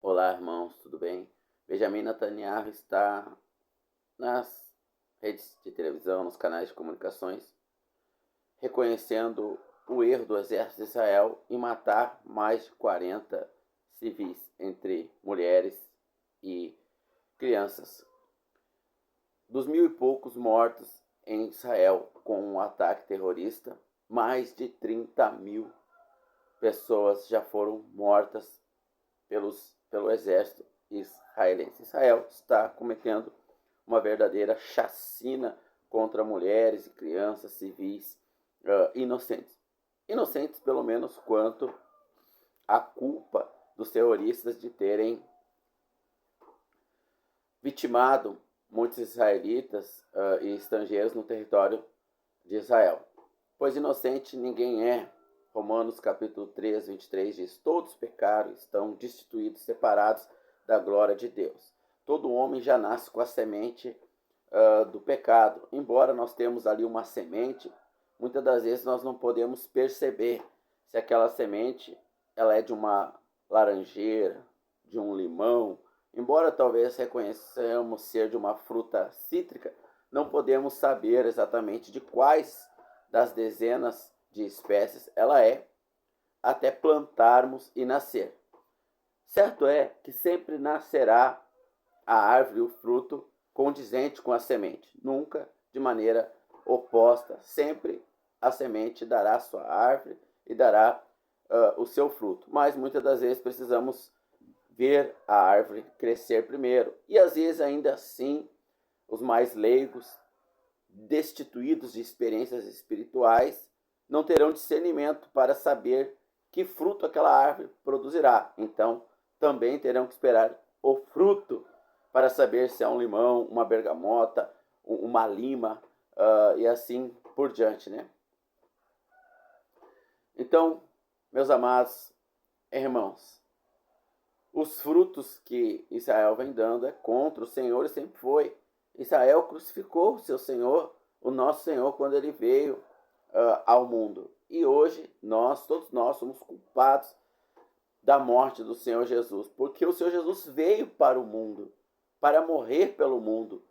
Olá, irmãos, tudo bem? Benjamin Netanyahu está nas redes de televisão, nos canais de comunicações, reconhecendo o erro do exército de Israel em matar mais de 40 civis, entre mulheres e crianças. Dos mil e poucos mortos em Israel com um ataque terrorista, mais de 30 mil pessoas já foram mortas pelo exército israelense. Israel está cometendo uma verdadeira chacina contra mulheres e crianças civis inocentes. Inocentes, pelo menos, quanto à culpa dos terroristas de terem vitimado muitos israelitas e estrangeiros no território de Israel. Pois inocente ninguém é. Romanos capítulo 3, 23 diz: todos pecaram, estão destituídos, separados da glória de Deus. Todo homem já nasce com a semente do pecado. Embora nós temos ali uma semente, muitas das vezes nós não podemos perceber se aquela semente ela é de uma laranjeira, de um limão. Embora talvez reconheçamos ser de uma fruta cítrica, não podemos saber exatamente de quais das dezenas de espécies ela é, até plantarmos e nascer. Certo é que sempre nascerá a árvore, o fruto, condizente com a semente, nunca de maneira oposta. Sempre a semente dará sua árvore e dará o seu fruto. Mas muitas das vezes precisamos ver a árvore crescer primeiro. E às vezes ainda assim, os mais leigos, destituídos de experiências espirituais, não terão discernimento para saber que fruto aquela árvore produzirá. Então, também terão que esperar o fruto para saber se é um limão, uma bergamota, uma lima e assim por diante, né? Então, meus amados irmãos, os frutos que Israel vem dando é contra o Senhor e sempre foi. Israel crucificou o seu Senhor, o nosso Senhor, quando ele veio ao mundo. E hoje todos nós somos culpados da morte do Senhor Jesus, porque o Senhor Jesus veio para o mundo, para morrer pelo mundo.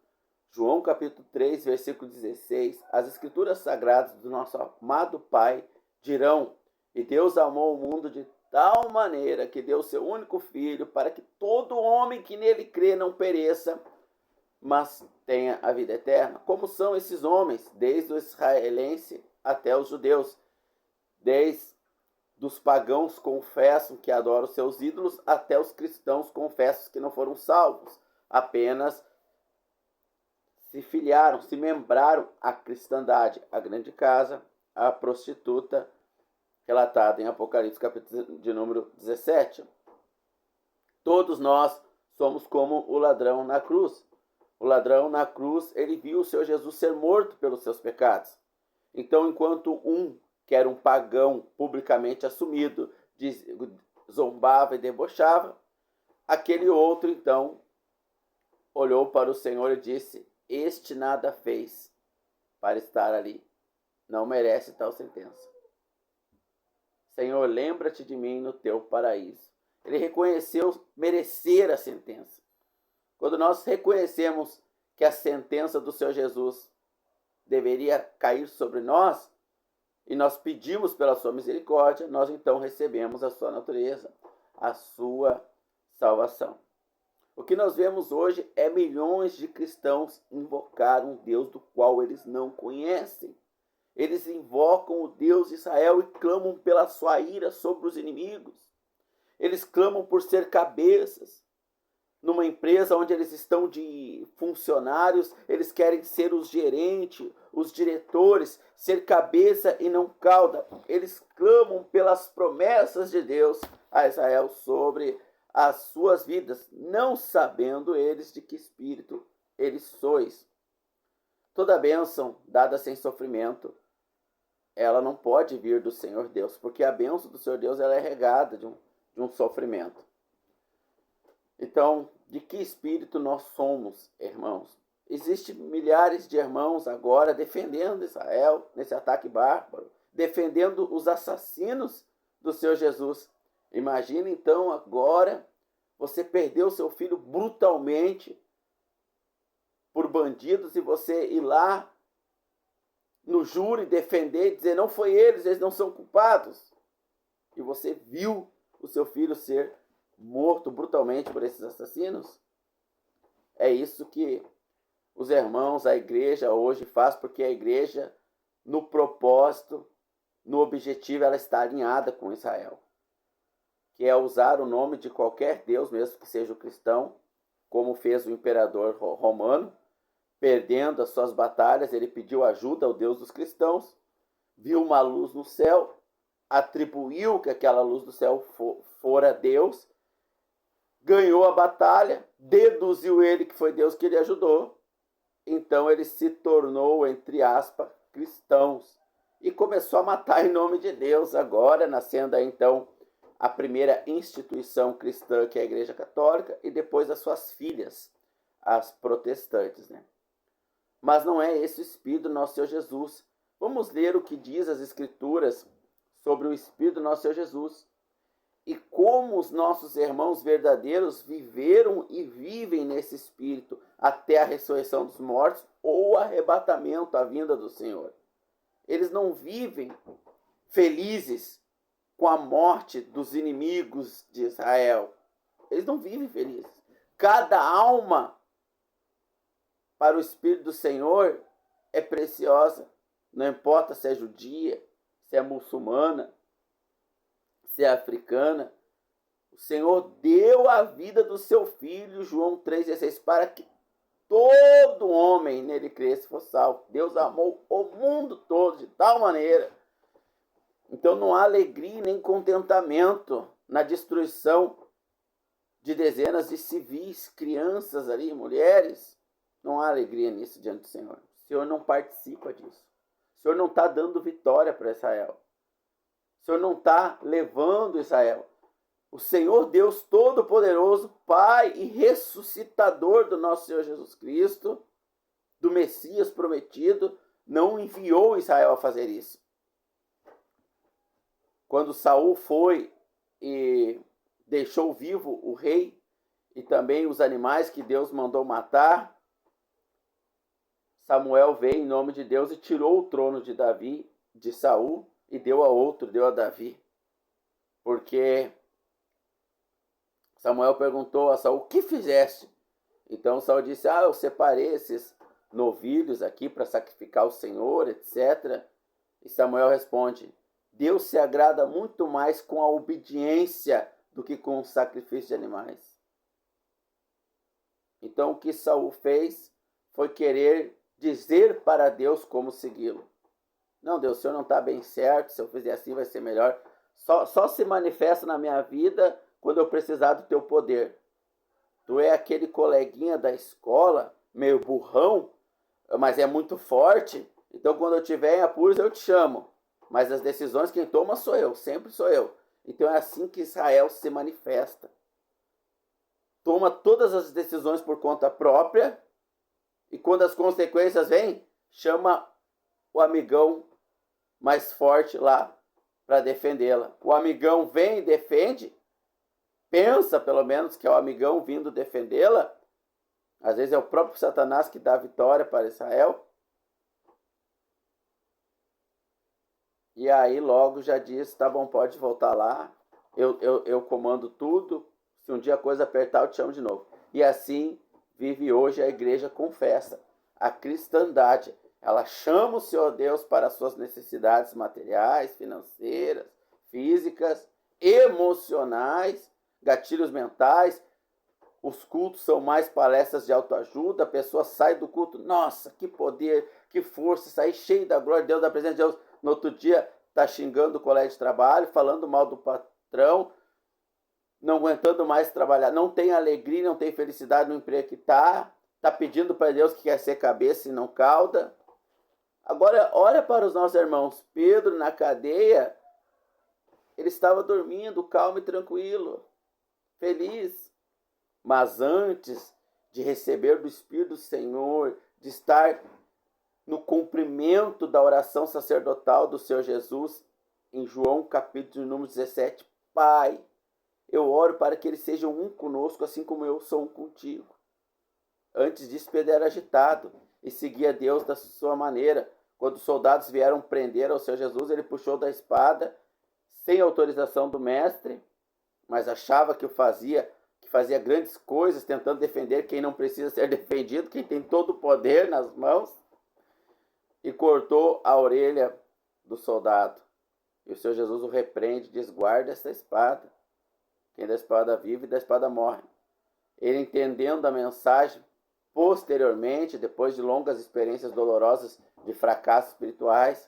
João capítulo 3, versículo 16, as escrituras sagradas do nosso amado Pai dirão: e Deus amou o mundo de tal maneira que deu seu único filho, para que todo homem que nele crê não pereça, mas tenha a vida eterna. Como são esses homens? Desde o israelense até os judeus, desde dos pagãos confessam que adoram seus ídolos, até os cristãos confessam que não foram salvos, apenas se filiaram, se membraram à cristandade, a grande casa, a prostituta, relatada em Apocalipse capítulo de número 17. Todos nós somos como o ladrão na cruz. O ladrão na cruz, ele viu o Senhor Jesus ser morto pelos seus pecados. Então, enquanto um, que era um pagão publicamente assumido, zombava e debochava, aquele outro, então, olhou para o Senhor e disse: este nada fez para estar ali, não merece tal sentença. Senhor, lembra-te de mim no teu paraíso. Ele reconheceu merecer a sentença. Quando nós reconhecemos que a sentença do Senhor Jesus deveria cair sobre nós, e nós pedimos pela sua misericórdia, nós então recebemos a sua natureza, a sua salvação. O que nós vemos hoje é milhões de cristãos invocar um Deus do qual eles não conhecem. Eles invocam o Deus de Israel e clamam pela sua ira sobre os inimigos. Eles clamam por ser cabeças. Numa empresa onde eles estão de funcionários, eles querem ser os gerentes, os diretores, ser cabeça e não cauda. Eles clamam pelas promessas de Deus a Israel sobre as suas vidas, não sabendo eles de que espírito eles sois. Toda bênção dada sem sofrimento, ela não pode vir do Senhor Deus, porque a bênção do Senhor Deus ela é regada de um sofrimento. Então, de que espírito nós somos, irmãos? Existem milhares de irmãos agora defendendo Israel nesse ataque bárbaro, defendendo os assassinos do Senhor Jesus. Imagina então agora você perdeu seu filho brutalmente por bandidos e você ir lá no júri defender e dizer não foi eles não são culpados. E você viu o seu filho ser morto brutalmente por esses assassinos. É isso que os irmãos, a igreja hoje faz, porque a igreja, no propósito, no objetivo, ela está alinhada com Israel, que é usar o nome de qualquer Deus, mesmo que seja o cristão, como fez o imperador romano, perdendo as suas batalhas, ele pediu ajuda ao Deus dos cristãos, viu uma luz no céu, atribuiu que aquela luz do céu fora Deus, ganhou a batalha, deduziu ele que foi Deus que ele ajudou, então ele se tornou, entre aspas, cristãos, e começou a matar em nome de Deus, agora nascendo aí, então, a primeira instituição cristã, que é a Igreja Católica, e depois as suas filhas, as protestantes, né? Mas não é esse o Espírito do nosso Senhor Jesus. Vamos ler o que diz as Escrituras sobre o Espírito do nosso Senhor Jesus e como os nossos irmãos verdadeiros viveram e vivem nesse Espírito até a ressurreição dos mortos ou o arrebatamento, a vinda do Senhor. Eles não vivem felizes com a morte dos inimigos de Israel. Eles não vivem felizes. Cada alma para o Espírito do Senhor é preciosa. Não importa se é judia, se é muçulmana, se é africana. O Senhor deu a vida do seu Filho, João 3,16, para que todo homem nele cresça e fosse salvo. Deus amou o mundo todo de tal maneira. Então não há alegria nem contentamento na destruição de dezenas de civis, crianças ali, mulheres. Não há alegria nisso diante do Senhor. O Senhor não participa disso. O Senhor não está dando vitória para Israel. O Senhor não está levando Israel. O Senhor Deus Todo-Poderoso, Pai e ressuscitador do nosso Senhor Jesus Cristo, do Messias prometido, não enviou Israel a fazer isso. Quando Saul foi e deixou vivo o rei e também os animais que Deus mandou matar, Samuel veio em nome de Deus e tirou o trono de Davi, de Saul, e deu a outro, deu a Davi. Porque Samuel perguntou a Saul, o que fizeste? Então Saul disse, eu separei esses novilhos aqui para sacrificar ao Senhor, etc. E Samuel responde, Deus se agrada muito mais com a obediência do que com o sacrifício de animais. Então o que Saul fez foi querer dizer para Deus como segui-lo. Não, Deus, o Senhor não está bem certo, se eu fizer assim vai ser melhor. Só se manifesta na minha vida quando eu precisar do teu poder. Tu é aquele coleguinha da escola, meio burrão, mas é muito forte. Então quando eu tiver em apuros eu te chamo. Mas as decisões quem toma sou eu, sempre sou eu. Então é assim que Israel se manifesta. Toma todas as decisões por conta própria. E quando as consequências vêm, chama o amigão mais forte lá para defendê-la. O amigão vem e defende, pensa pelo menos que é o amigão vindo defendê-la. Às vezes é o próprio Satanás que dá a vitória para Israel. E aí logo já diz, tá bom, pode voltar lá, eu comando tudo, se um dia a coisa apertar eu te chamo de novo. E assim vive hoje a igreja confessa, a cristandade. Ela chama o Senhor Deus para as suas necessidades materiais, financeiras, físicas, emocionais, gatilhos mentais. Os cultos são mais palestras de autoajuda, a pessoa sai do culto, nossa, que poder, que força, sair cheio da glória de Deus, da presença de Deus. No outro dia está xingando o colega de trabalho, falando mal do patrão, não aguentando mais trabalhar, não tem alegria, não tem felicidade no emprego que está pedindo para Deus que quer ser cabeça e não cauda. Agora, olha para os nossos irmãos. Pedro, na cadeia, ele estava dormindo, calmo e tranquilo, feliz. Mas antes de receber do Espírito do Senhor, de estar no cumprimento da oração sacerdotal do Senhor Jesus, em João capítulo número 17, Pai, eu oro para que eles sejam um conosco, assim como eu sou um contigo. Antes disso, Pedro era agitado e seguia Deus da sua maneira. Quando os soldados vieram prender ao Senhor Jesus, ele puxou da espada, sem autorização do mestre, mas achava que fazia grandes coisas, tentando defender quem não precisa ser defendido, quem tem todo o poder nas mãos, e cortou a orelha do soldado. E o Senhor Jesus o repreende, diz: guarda essa espada. Quem da espada vive e da espada morre. Ele, entendendo a mensagem, posteriormente, depois de longas experiências dolorosas de fracassos espirituais,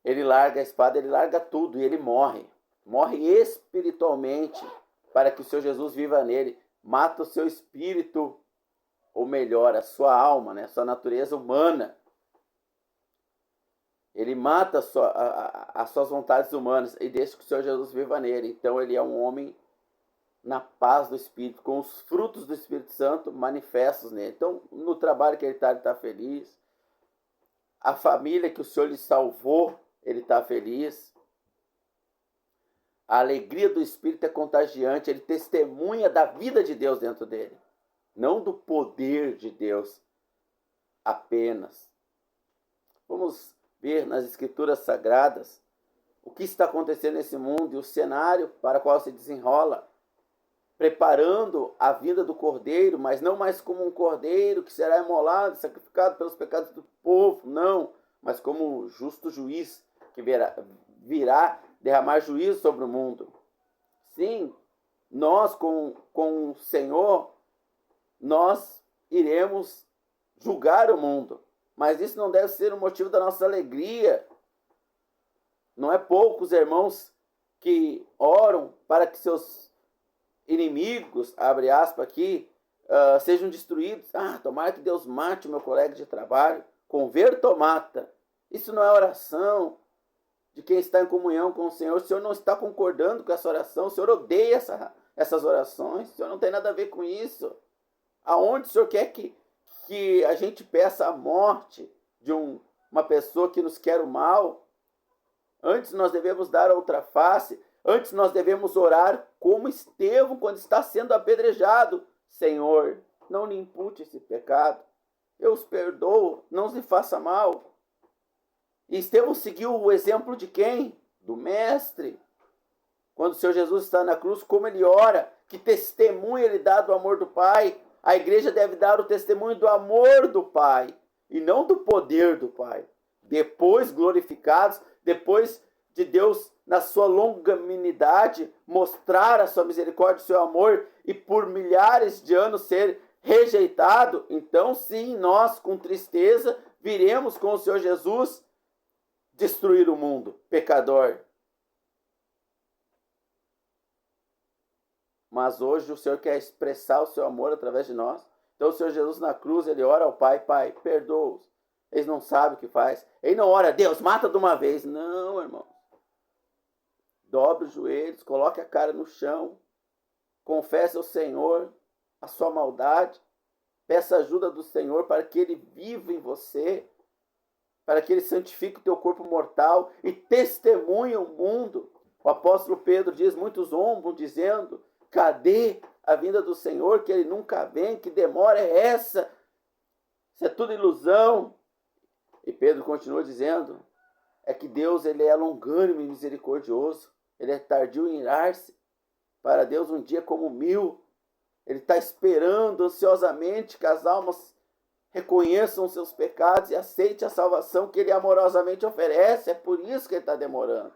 ele larga a espada, ele larga tudo e ele morre. Morre espiritualmente, para que o Senhor Jesus viva nele. Mata o seu espírito, ou melhor, a sua alma, né? A sua natureza humana. Ele mata as suas vontades humanas e deixa que o Senhor Jesus viva nele. Então ele é um homem na paz do Espírito, com os frutos do Espírito Santo manifestos nele. Então, no trabalho que ele está feliz. A família que o Senhor lhe salvou, ele está feliz. A alegria do Espírito é contagiante, ele testemunha da vida de Deus dentro dele, não do poder de Deus apenas. Vamos ver nas Escrituras Sagradas o que está acontecendo nesse mundo e o cenário para o qual se desenrola, preparando a vinda do Cordeiro, mas não mais como um Cordeiro que será imolado, sacrificado pelos pecados do povo, não, mas como justo juiz que virá derramar juízo sobre o mundo. Sim, nós com o Senhor, nós iremos julgar o mundo, mas isso não deve ser o motivo da nossa alegria. Não é poucos irmãos que oram para que seus inimigos, abre aspas aqui, sejam destruídos. Tomara que Deus mate o meu colega de trabalho. Converta ou mata. Isso não é oração de quem está em comunhão com o Senhor. O Senhor não está concordando com essa oração. O Senhor odeia essas orações. O Senhor não tem nada a ver com isso. Aonde o Senhor quer que a gente peça a morte de uma pessoa que nos quer o mal? Antes nós devemos dar a outra face. Antes nós devemos orar como Estevão quando está sendo apedrejado. Senhor, não lhe impute esse pecado. Eu os perdoo, não lhe faça mal. E Estevão seguiu o exemplo de quem? Do Mestre. Quando o Senhor Jesus está na cruz, como ele ora, que testemunho ele dá do amor do Pai. A igreja deve dar o testemunho do amor do Pai e não do poder do Pai. Depois glorificados, depois de Deus, na sua longanimidade, mostrar a sua misericórdia, o seu amor, e por milhares de anos ser rejeitado, então sim, nós com tristeza viremos com o Senhor Jesus destruir o mundo pecador. Mas hoje o Senhor quer expressar o seu amor através de nós. Então o Senhor Jesus na cruz, ele ora ao Pai: Pai, perdoa-os. Eles não sabem o que faz. Ele não ora: Deus, mata de uma vez. Não, irmão. Dobre os joelhos, coloque a cara no chão, confesse ao Senhor a sua maldade, peça ajuda do Senhor para que Ele viva em você, para que Ele santifique o teu corpo mortal e testemunhe o mundo. O apóstolo Pedro diz: muitos zombam dizendo: cadê a vinda do Senhor, que Ele nunca vem, que demora é essa? Isso é tudo ilusão. E Pedro continua dizendo: é que Deus, ele é longânimo e misericordioso. Ele é tardio em irar-se. Para Deus um dia como 1000. Ele está esperando ansiosamente que as almas reconheçam seus pecados e aceitem a salvação que Ele amorosamente oferece. É por isso que Ele está demorando.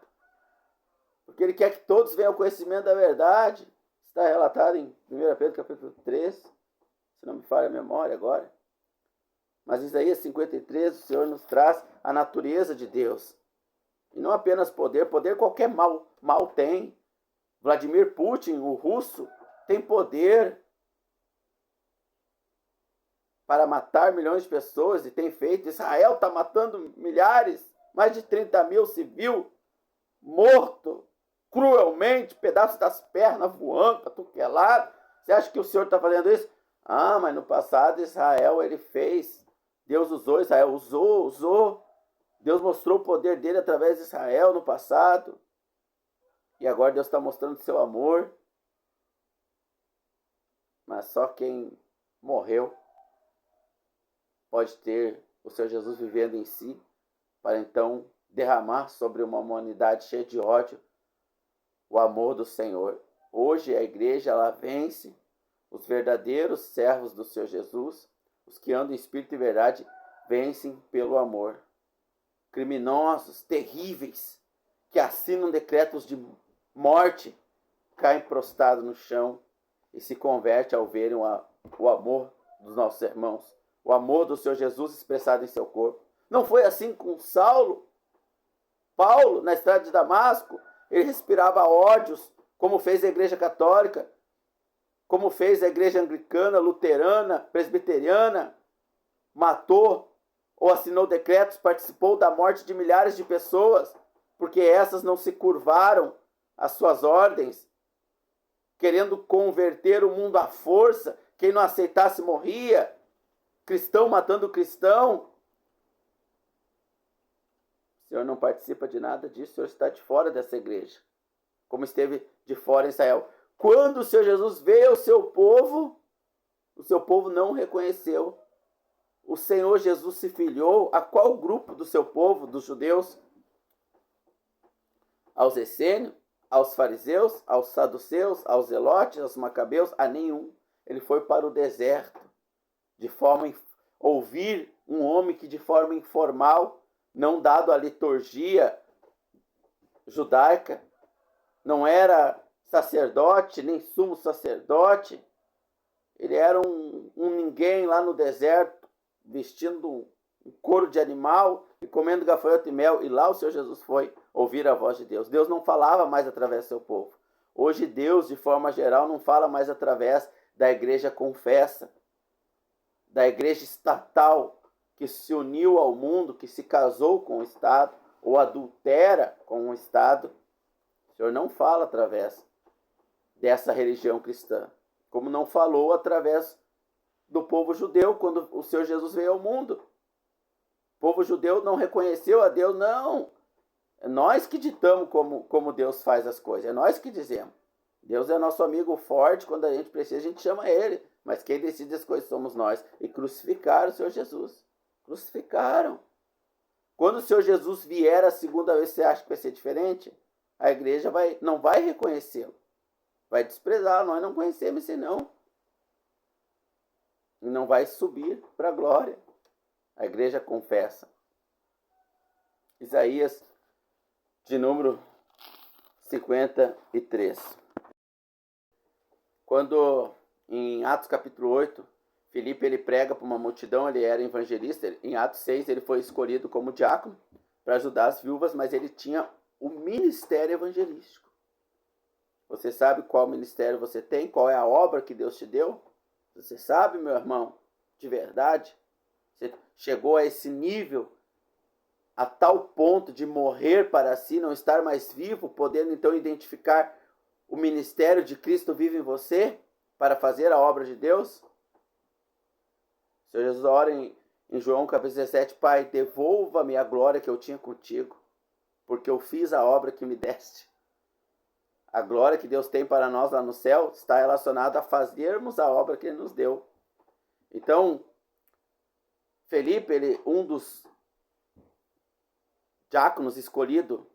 Porque Ele quer que todos venham ao conhecimento da verdade. Está relatado em 1 Pedro capítulo 3. Se não me falha a memória agora. Mas Isaías 53, o Senhor nos traz a natureza de Deus. E não apenas poder qualquer mal tem. Vladimir Putin, o russo, tem poder para matar milhões de pessoas e tem feito. Israel está matando milhares, mais de 30 mil civis mortos, cruelmente, pedaços das pernas voando para tudo que é lado. Você acha que o Senhor está fazendo isso? Mas no passado Israel ele fez. Deus usou Israel, usou. Deus mostrou o poder dele através de Israel no passado. E agora Deus está mostrando seu amor mas só quem morreu pode ter o Senhor Jesus vivendo em si, para então derramar sobre uma humanidade cheia de ódio o amor do Senhor. Hoje a igreja, ela vence os verdadeiros servos do Senhor Jesus, os que andam em espírito e verdade, vencem pelo amor. Criminosos, terríveis, que assinam decretos de morte, caem prostrados no chão e se convertem ao verem o amor dos nossos irmãos, o amor do Senhor Jesus expressado em seu corpo. Não foi assim com Saulo? Paulo, na estrada de Damasco, ele respirava ódios, como fez a igreja católica, como fez a igreja anglicana, luterana, presbiteriana, matou ou assinou decretos, participou da morte de milhares de pessoas, porque essas não se curvaram às suas ordens, querendo converter o mundo à força. Quem não aceitasse morria, cristão matando cristão. O Senhor não participa de nada disso, o Senhor está de fora dessa igreja, como esteve de fora em Israel. Quando o Senhor Jesus veio ao seu povo, o seu povo não o reconheceu. O Senhor Jesus se filiou a qual grupo do seu povo, dos judeus? Aos essênios, aos fariseus, aos saduceus, aos zelotes, aos macabeus? A nenhum. Ele foi para o deserto, de forma ouvir um homem que de forma informal, não dado à liturgia judaica, não era sacerdote, nem sumo sacerdote, ele era um ninguém lá no deserto, vestindo um couro de animal e comendo gafanhoto e mel, e lá o Senhor Jesus foi ouvir a voz de Deus. Deus não falava mais através do seu povo. Hoje Deus, de forma geral, não fala mais através da igreja confessa, da igreja estatal, que se uniu ao mundo, que se casou com o Estado, ou adultera com o Estado. O Senhor não fala através dessa religião cristã, como não falou através do povo judeu quando o Senhor Jesus veio ao mundo. O povo judeu não reconheceu a Deus, não. É nós que ditamos como Deus faz as coisas, é nós que dizemos. Deus é nosso amigo forte, quando a gente precisa, a gente chama ele, mas quem decide as coisas somos nós. E crucificaram o Senhor Jesus. Crucificaram. Quando o Senhor Jesus vier a segunda vez, você acha que vai ser diferente? A igreja não vai reconhecê-lo. Vai desprezar, nós não conhecemos esse não. E não vai subir para a glória. A igreja confessa. Isaías, de número 53. Quando, em Atos capítulo 8, Filipe ele prega para uma multidão, ele era evangelista. Em Atos 6, ele foi escolhido como diácono para ajudar as viúvas, mas ele tinha o ministério evangelístico. Você sabe qual ministério você tem? Qual é a obra que Deus te deu? Você sabe, meu irmão, de verdade? Você chegou a esse nível, a tal ponto de morrer para si, não estar mais vivo, podendo então identificar o ministério de Cristo vivo em você para fazer a obra de Deus? O Senhor Jesus ora em João capítulo 17, Pai, devolva-me a glória que eu tinha contigo, porque eu fiz a obra que me deste. A glória que Deus tem para nós lá no céu está relacionada a fazermos a obra que Ele nos deu. Então, Felipe, ele, um dos diáconos escolhido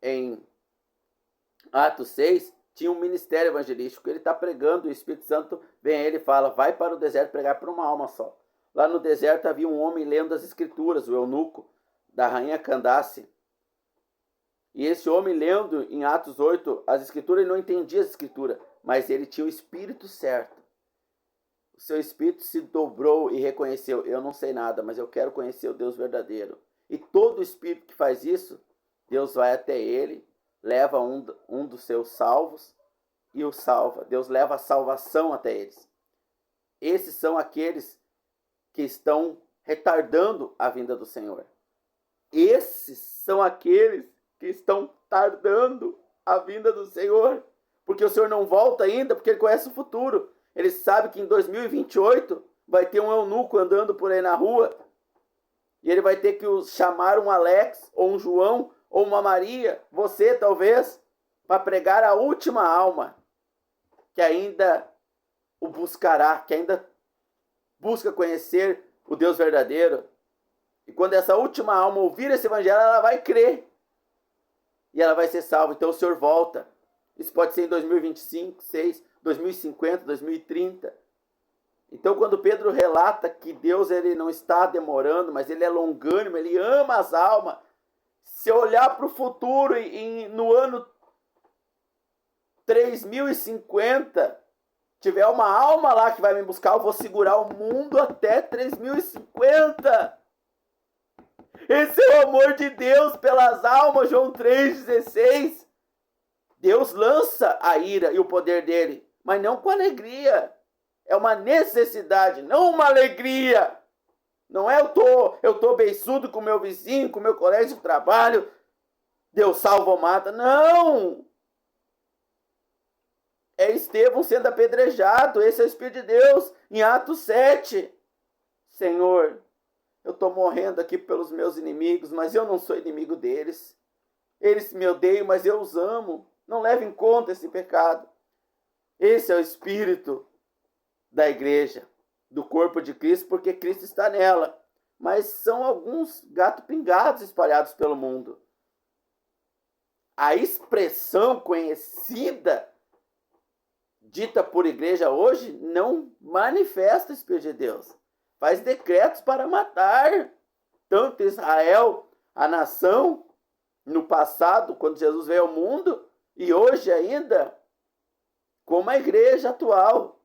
em Atos 6, tinha um ministério evangelístico. Ele está pregando, o Espírito Santo vem a ele e fala, vai para o deserto pregar para uma alma só. Lá no deserto havia um homem lendo as escrituras, o eunuco da rainha Candace. E esse homem lendo em Atos 8 as escrituras, ele não entendia as escrituras, mas ele tinha o espírito certo. O seu espírito se dobrou e reconheceu, eu não sei nada, mas eu quero conhecer o Deus verdadeiro. E todo espírito que faz isso, Deus vai até ele, leva um dos seus salvos e o salva. Deus leva a salvação até eles. Esses são aqueles que estão retardando a vinda do Senhor. Esses são aqueles que estão tardando a vinda do Senhor, porque o Senhor não volta ainda, porque Ele conhece o futuro. Ele sabe que em 2028 vai ter um eunuco andando por aí na rua, e ele vai ter que chamar um Alex, ou um João, ou uma Maria, você talvez, para pregar a última alma, que ainda o buscará, que ainda busca conhecer o Deus verdadeiro. E quando essa última alma ouvir esse evangelho, ela vai crer. E ela vai ser salva. Então o Senhor volta. Isso pode ser em 2025, 6, 2050, 2030. Então quando Pedro relata que Deus ele não está demorando, mas ele é longânimo, ele ama as almas. Se eu olhar para o futuro e no ano 3050, tiver uma alma lá que vai me buscar, eu vou segurar o mundo até 3050. Esse é o amor de Deus pelas almas, João 3,16. Deus lança a ira e o poder dele, mas não com alegria. É uma necessidade, não uma alegria. Não é eu tô beiçudo com meu vizinho, com meu colega de trabalho, Deus salva ou mata. Não! É Estevão sendo apedrejado, esse é o Espírito de Deus, em Atos 7. Senhor, eu estou morrendo aqui pelos meus inimigos, mas eu não sou inimigo deles. Eles me odeiam, mas eu os amo. Não leve em conta esse pecado. Esse é o espírito da igreja, do corpo de Cristo, porque Cristo está nela. Mas são alguns gatos pingados espalhados pelo mundo. A expressão conhecida, dita por igreja hoje, não manifesta o Espírito de Deus. Faz decretos para matar. Tanto Israel, a nação, no passado, quando Jesus veio ao mundo, e hoje ainda, como a igreja atual.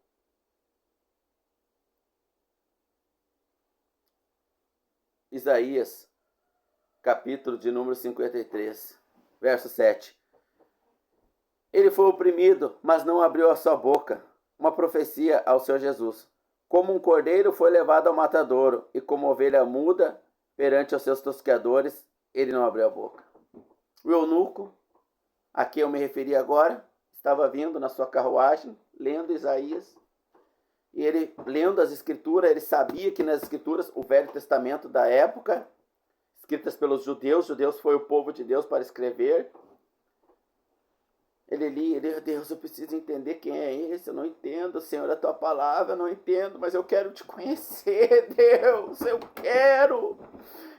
Isaías, capítulo de número 53, verso 7. Ele foi oprimido, mas não abriu a sua boca. Uma profecia ao Senhor Jesus. Como um cordeiro foi levado ao matadouro, e como ovelha muda perante os seus tosqueadores, ele não abriu a boca. O eunuco, a quem eu me referi agora, estava vindo na sua carruagem, lendo Isaías, e ele, lendo as escrituras, ele sabia que nas escrituras, o Velho Testamento da época, escritas pelos judeus foi o povo de Deus para escrever. Ele lia, Deus, eu preciso entender quem é esse, eu não entendo, Senhor, a tua palavra, eu não entendo, mas eu quero te conhecer, Deus, eu quero.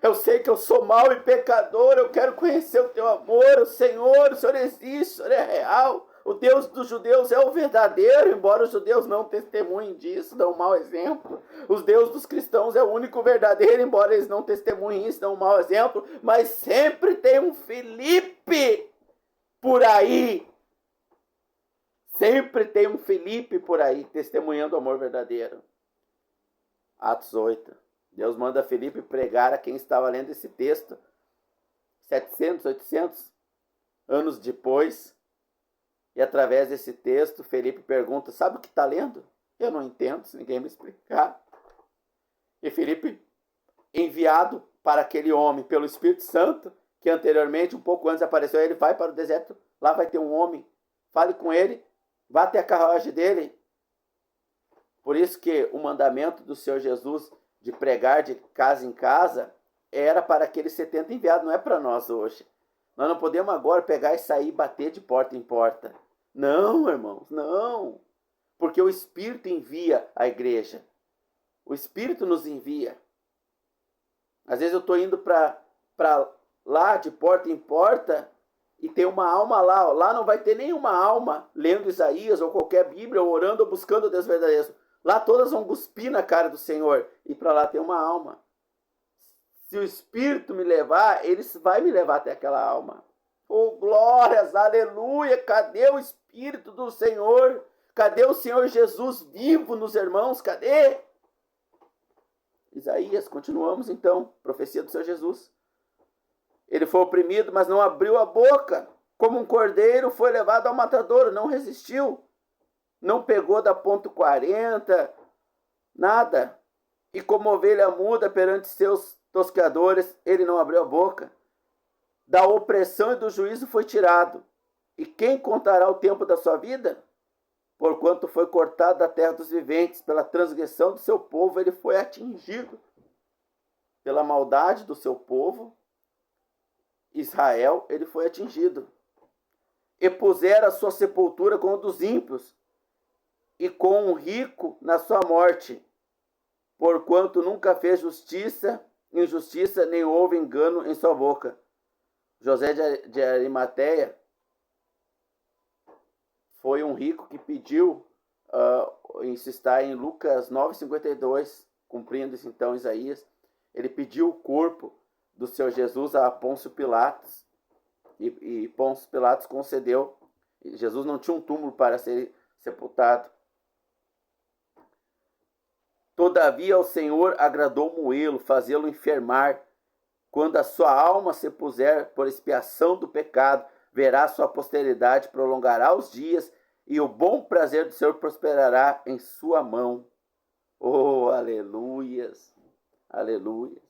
Eu sei que eu sou mau e pecador, eu quero conhecer o teu amor, o Senhor existe, o Senhor é real. O Deus dos judeus é o verdadeiro, embora os judeus não testemunhem disso, dão um mau exemplo. Os Deus dos cristãos é o único verdadeiro, embora eles não testemunhem isso, dão um mau exemplo. Mas sempre tem um Filipe por aí. Sempre tem um Filipe por aí, testemunhando o amor verdadeiro. Atos 8. Deus manda Filipe pregar a quem estava lendo esse texto. 700, 800 anos depois. E através desse texto, Filipe pergunta, sabe o que está lendo? Eu não entendo, se ninguém me explicar. E Filipe, enviado para aquele homem pelo Espírito Santo, que anteriormente, um pouco antes apareceu, ele vai para o deserto, lá vai ter um homem, fale com ele, vá até a carruagem dele. Por isso que o mandamento do Senhor Jesus de pregar de casa em casa era para aqueles 70 enviados, não é para nós hoje. Nós não podemos agora pegar e sair e bater de porta em porta. Não, irmãos, não. Porque o Espírito envia a igreja. O Espírito nos envia. Às vezes eu estou indo para lá de porta em porta e tem uma alma lá. Lá não vai ter nenhuma alma lendo Isaías ou qualquer Bíblia, ou orando ou buscando o Deus verdadeiro. Lá todas vão cuspir na cara do Senhor. E para lá tem uma alma. Se o Espírito me levar, ele vai me levar até aquela alma. Oh, glórias, aleluia. Cadê o Espírito do Senhor? Cadê o Senhor Jesus vivo nos irmãos? Cadê? Isaías, continuamos então. Profecia do Senhor Jesus. Ele foi oprimido, mas não abriu a boca. Como um cordeiro foi levado ao matadouro, não resistiu. Não pegou da ponto 40, nada. E como ovelha muda perante seus tosqueadores, ele não abriu a boca. Da opressão e do juízo foi tirado. E quem contará o tempo da sua vida? Porquanto foi cortado da terra dos viventes, pela transgressão do seu povo, ele foi atingido. Pela maldade do seu povo, Israel, ele foi atingido. E puseram a sua sepultura com a dos ímpios. e com um rico na sua morte, porquanto nunca fez injustiça, nem houve engano em sua boca. José de Arimateia foi um rico que pediu, isso está em Lucas 9,52, cumprindo isso então Isaías, ele pediu o corpo do Senhor Jesus a Pôncio Pilatos, e Pôncio Pilatos concedeu. Jesus não tinha um túmulo para ser sepultado. Todavia o Senhor agradou moê-lo, fazê-lo enfermar. Quando a sua alma se puser por expiação do pecado, verá sua posteridade, prolongará os dias, e o bom prazer do Senhor prosperará em sua mão. Oh, aleluias, aleluias.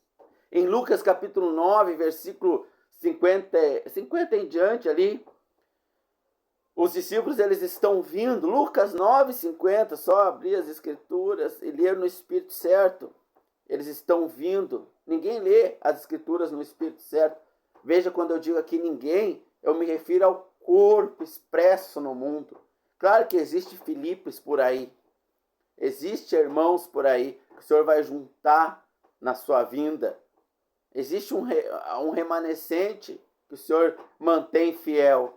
Em Lucas capítulo 9, versículo 50 em diante ali, os discípulos eles estão vindo, Lucas 9,50, só abrir as escrituras e ler no Espírito certo. Eles estão vindo. Ninguém lê as escrituras no Espírito certo. Veja, quando eu digo aqui ninguém, eu me refiro ao corpo expresso no mundo. Claro que existe Filipos por aí. Existe irmãos por aí que o Senhor vai juntar na sua vinda. Existe um remanescente que o Senhor mantém fiel.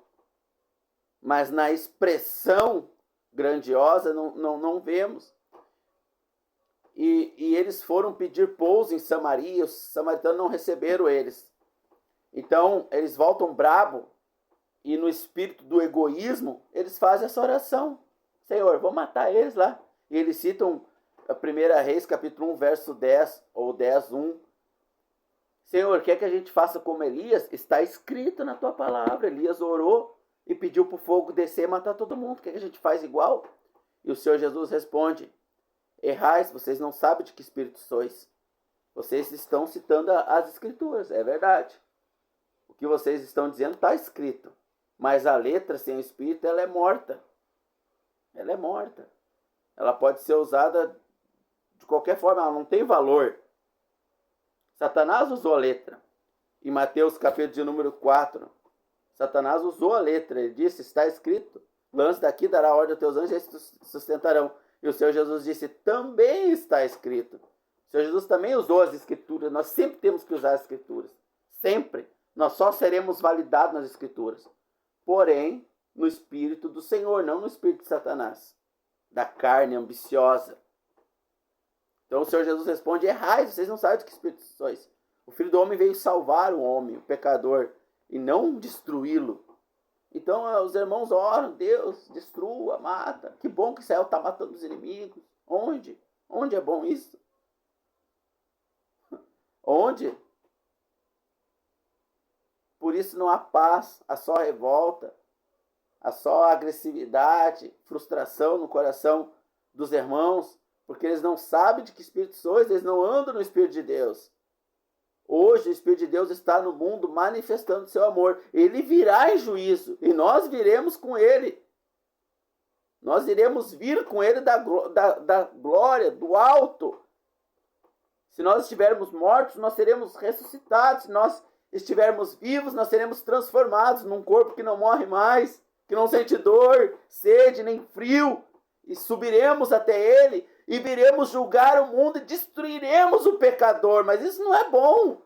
Mas na expressão grandiosa não vemos. E eles foram pedir pouso em Samaria, os samaritanos não receberam eles. Então, eles voltam brabo e no espírito do egoísmo, eles fazem essa oração. Senhor, vou matar eles lá. E eles citam a 1 Reis, capítulo 1, verso 10, ou 10, 1. Senhor, quer que a gente faça como Elias? Está escrito na tua palavra. Elias orou e pediu para o fogo descer e matar todo mundo. Quer que a gente faz igual? E o Senhor Jesus responde: errais, vocês não sabem de que espírito sois. Vocês estão citando as escrituras, é verdade. O que vocês estão dizendo está escrito. Mas a letra sem o espírito, ela é morta. Ela é morta. Ela pode ser usada de qualquer forma, ela não tem valor. Satanás usou a letra. Em Mateus capítulo de número 4, Satanás usou a letra. Ele disse, está escrito, lance daqui, dará ordem aos teus anjos e eles sustentarão. E o Senhor Jesus disse, também está escrito. O Senhor Jesus também usou as escrituras. Nós sempre temos que usar as escrituras. Sempre. Nós só seremos validados nas escrituras. Porém, no espírito do Senhor, não no espírito de Satanás. Da carne ambiciosa. Então o Senhor Jesus responde, errais, vocês não sabem de que espírito sois. O Filho do Homem veio salvar o homem, o pecador, e não destruí-lo. Então os irmãos oram, Deus, destrua, mata. Que bom que Israel está matando os inimigos. Onde? Onde é bom isso? Onde? Por isso não há paz, há só revolta, há só agressividade, frustração no coração dos irmãos, porque eles não sabem de que espírito sois, eles não andam no Espírito de Deus. Hoje o Espírito de Deus está no mundo manifestando seu amor. Ele virá em juízo e nós viremos com ele. Nós iremos vir com ele da glória, do alto. Se nós estivermos mortos, nós seremos ressuscitados. Se nós estivermos vivos, nós seremos transformados num corpo que não morre mais, que não sente dor, sede, nem frio. E subiremos até ele e viremos julgar o mundo e destruiremos o pecador. Mas isso não é bom.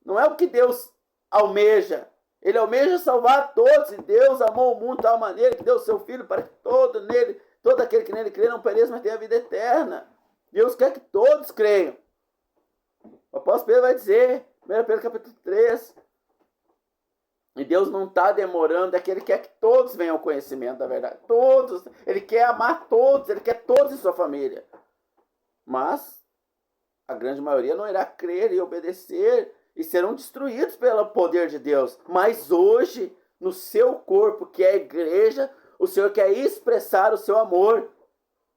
Não é o que Deus almeja. Ele almeja salvar todos. E Deus amou o mundo de tal maneira que deu o seu Filho para que todo aquele que nele crê não pereça, mas tenha a vida eterna. Deus quer que todos creiam. O apóstolo Pedro vai dizer, 1 Pedro capítulo 3, e Deus não está demorando, é que Ele quer que todos venham ao conhecimento da verdade. Todos. Ele quer amar todos, Ele quer todos em sua família. Mas a grande maioria não irá crer e obedecer e serão destruídos pelo poder de Deus. Mas hoje, no seu corpo, que é a igreja, o Senhor quer expressar o seu amor.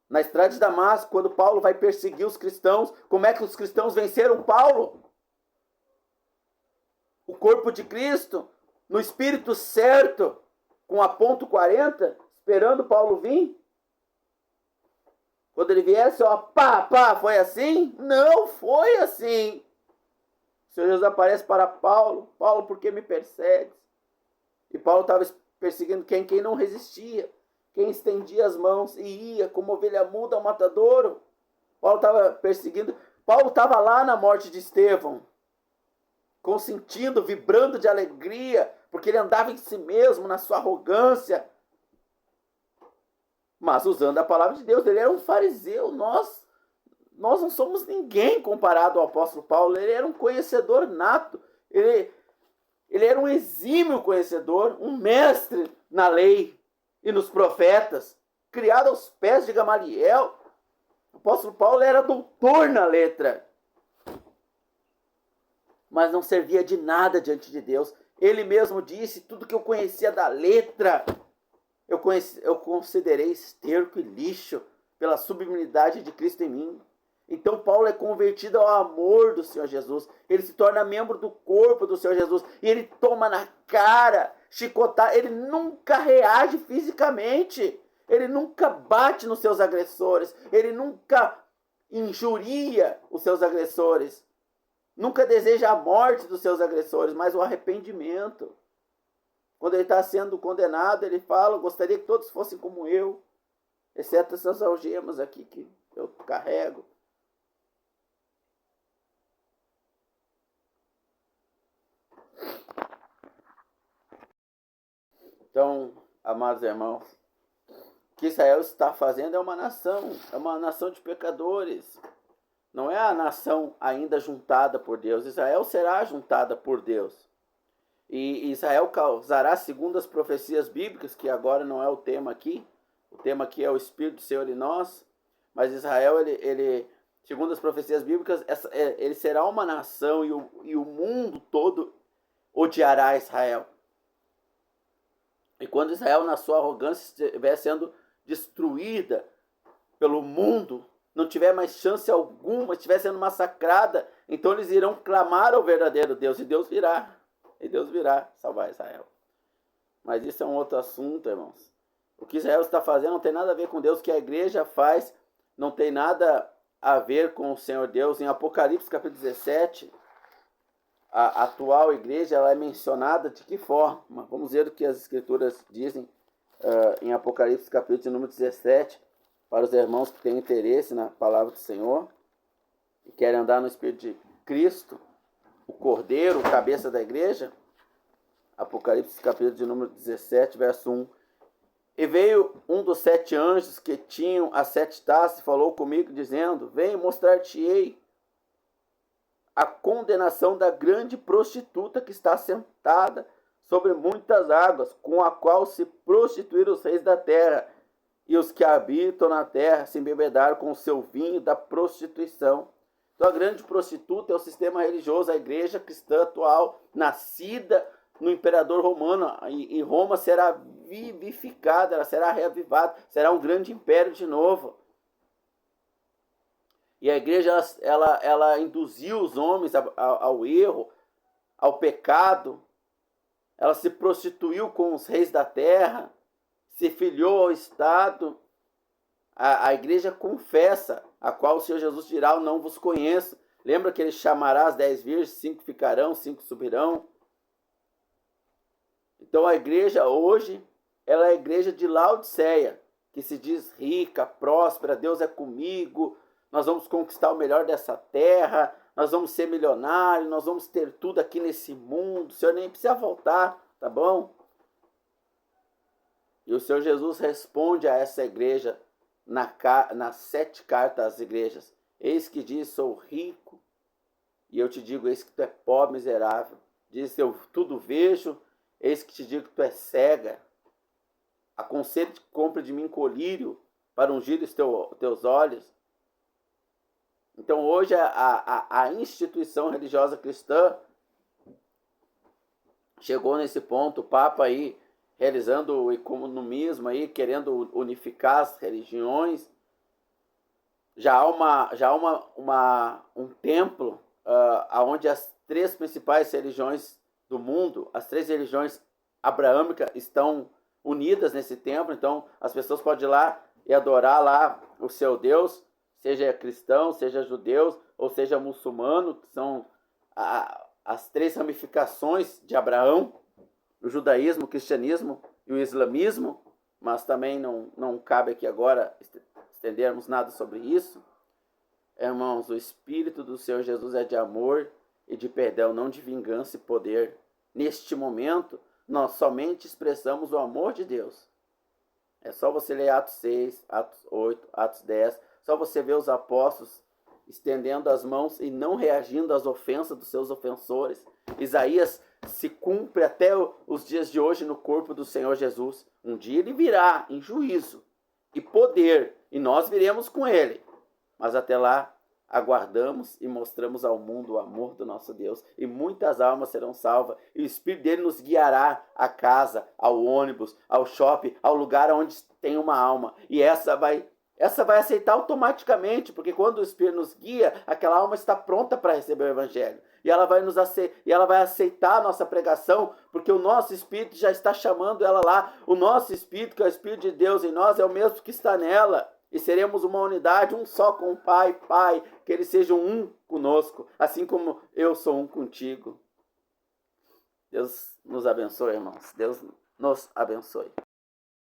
Na estrada de Damasco, quando Paulo vai perseguir os cristãos, como é que os cristãos venceram Paulo? O corpo de Cristo, no espírito certo, com a ponto 40, esperando Paulo vir. Quando ele viesse, ó, pá, foi assim? Não foi assim. O Senhor Jesus aparece para Paulo. Paulo, por que me persegues? E Paulo estava perseguindo quem não resistia. quem estendia as mãos e ia como ovelha muda ao matadouro. Paulo estava perseguindo. Paulo estava lá na morte de Estevão, consentindo, vibrando de alegria, porque ele andava em si mesmo, na sua arrogância, mas usando a palavra de Deus. Ele era um fariseu. Nós não somos ninguém comparado ao apóstolo Paulo. Ele era um conhecedor nato. Ele era um exímio conhecedor, um mestre na lei e nos profetas, criado aos pés de Gamaliel. O apóstolo Paulo era doutor na letra, mas não servia de nada diante de Deus. Ele mesmo disse: tudo que eu conhecia da letra, eu considerei esterco e lixo pela sublimidade de Cristo em mim. Então Paulo é convertido ao amor do Senhor Jesus. Ele se torna membro do corpo do Senhor Jesus. E ele toma na cara, chicotar. Ele nunca reage fisicamente. Ele nunca bate nos seus agressores. Ele nunca injuria os seus agressores. Nunca deseja a morte dos seus agressores, mas o arrependimento. Quando ele está sendo condenado, ele fala: gostaria que todos fossem como eu, exceto essas algemas aqui que eu carrego. Então, amados irmãos, o que Israel está fazendo é uma nação de pecadores. Não é a nação ainda juntada por Deus. Israel será juntada por Deus. E Israel causará, segundo as profecias bíblicas, que agora não é o tema aqui. O tema aqui é o Espírito do Senhor em nós. Mas Israel, ele segundo as profecias bíblicas, ele será uma nação e o mundo todo odiará Israel. E quando Israel, na sua arrogância, estiver sendo destruída pelo mundo, não tiver mais chance alguma, estiver sendo massacrada, então eles irão clamar ao verdadeiro Deus, e Deus virá. E Deus virá salvar Israel. Mas isso é um outro assunto, irmãos. O que Israel está fazendo não tem nada a ver com Deus. O que a igreja faz não tem nada a ver com o Senhor Deus. Em Apocalipse capítulo 17, a atual igreja ela é mencionada de que forma? Vamos ver o que as escrituras dizem em Apocalipse capítulo número 17, para os irmãos que têm interesse na palavra do Senhor e querem andar no Espírito de Cristo, o Cordeiro, o cabeça da igreja. Apocalipse capítulo de número 17, verso 1. E veio um dos 7 anjos que tinham as 7 taças e falou comigo, dizendo: vem, mostrar-te-ei a condenação da grande prostituta que está sentada sobre muitas águas, com a qual se prostituíram os reis da terra, e os que habitam na terra se embebedaram com o seu vinho da prostituição. Então a grande prostituta é o sistema religioso, a igreja cristã atual, nascida no imperador romano, e Roma será vivificada, ela será reavivada, será um grande império de novo. E a igreja ela induziu os homens ao erro, ao pecado. Ela se prostituiu com os reis da terra, se filiou ao Estado. A igreja confessa, a qual o Senhor Jesus dirá: eu não vos conheço. Lembra que ele chamará as 10 virgens, 5 ficarão, 5 subirão. Então a igreja hoje, ela é a igreja de Laodiceia, que se diz rica, próspera, Deus é comigo, nós vamos conquistar o melhor dessa terra, nós vamos ser milionários, nós vamos ter tudo aqui nesse mundo, o Senhor nem precisa voltar, tá bom? E o Senhor Jesus responde a essa igreja nas 7 cartas às igrejas: eis que diz, sou rico, e eu te digo, eis que tu é pobre, miserável. Diz, eu tudo vejo, eis que te digo que tu é cega. Aconselho-te que compre de mim colírio para ungir os teus olhos. Então hoje a instituição religiosa cristã chegou nesse ponto, o Papa aí realizando o ecumenismo aí, querendo unificar as religiões. Já há um templo onde as 3 principais religiões do mundo, as 3 religiões abraâmicas, estão unidas nesse templo. Então as pessoas podem ir lá e adorar lá o seu Deus, seja cristão, seja judeu, ou seja muçulmano, que são as 3 ramificações de Abraão: o judaísmo, o cristianismo e o islamismo. mas também não cabe aqui agora estendermos nada sobre isso. Irmãos, o Espírito do Senhor Jesus é de amor e de perdão, não de vingança e poder. Neste momento, nós somente expressamos o amor de Deus. É só você ler Atos 6, Atos 8, Atos 10, só você ver os apóstolos estendendo as mãos e não reagindo às ofensas dos seus ofensores. Isaías se cumpre até os dias de hoje no corpo do Senhor Jesus. Um dia ele virá em juízo e poder, e nós viremos com ele. Mas até lá, aguardamos e mostramos ao mundo o amor do nosso Deus. E muitas almas serão salvas. E o Espírito dele nos guiará à casa, ao ônibus, ao shopping, ao lugar onde tem uma alma. E essa vai aceitar automaticamente, porque quando o Espírito nos guia, aquela alma está pronta para receber o Evangelho. E ela vai aceitar a nossa pregação, porque o nosso Espírito já está chamando ela lá. O nosso Espírito, que é o Espírito de Deus em nós, é o mesmo que está nela. E seremos uma unidade, um só com o Pai, que eles sejam um conosco, assim como eu sou um contigo. Deus nos abençoe, irmãos. Deus nos abençoe.